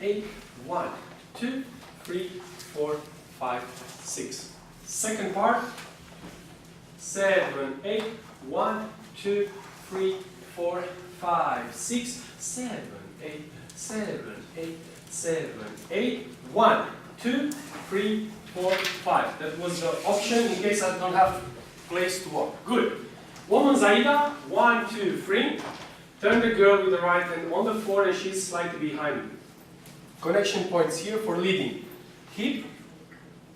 8. 1, 2, 3, 4, 5, 6. Second part. 7, 8. 1, 2, 3, 4, 5, 6. 7, 8. 7, 8. 7, 8. 1, 2, 3, 4, 5. That was the option in case I don't have place to walk. Good. Woman Zaida. 1, 2, 3. Turn the girl with the right hand on the floor and she's slightly behind you. Connection points here for leading. Hip,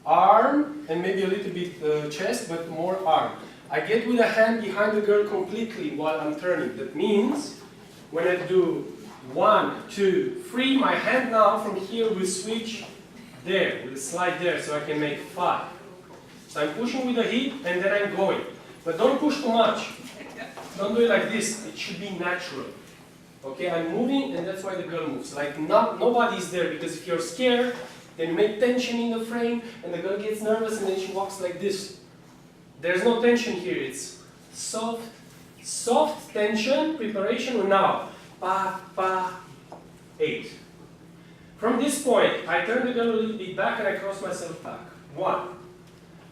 arm, and maybe a little bit chest, but more arm. I get with a hand behind the girl completely while I'm turning. That means when I do 1, 2, 3, my hand now from here will switch there, will slide there, so I can make 5. So I'm pushing with the hip and then I'm going. But don't push too much. Don't do it like this. It should be natural. Okay, I'm moving and that's why the girl moves. Like nobody's there, because if you're scared, then you make tension in the frame and the girl gets nervous and then she walks like this. There's no tension here. It's soft tension, preparation. Now, pa, pa, 8. From this point, I turn the girl a little bit back and I cross myself back. 1.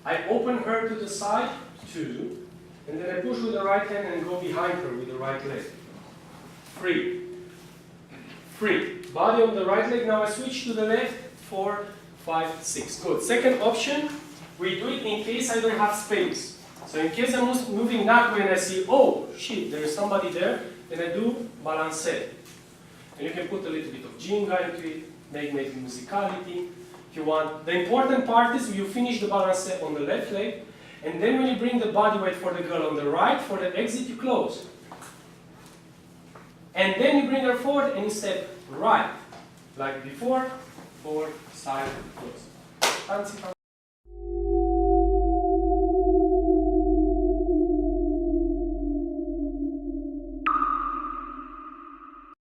I open her to the side. 2. And then I push with the right hand and go behind her with the right leg. 3. 3. Body on the right leg. Now I switch to the left. 4, 5, 6. Good. Second option, we do it in case I don't have space. So in case I'm moving that way and I see, oh shit, there is somebody there, then I do balance. And you can put a little bit of jinga into it, make maybe musicality if you want. The important part is you finish the balance on the left leg, and then when you bring the body weight for the girl on the right, for the exit you close. And then you bring her forward and you step right. Like before, forward, side, close. Fancy.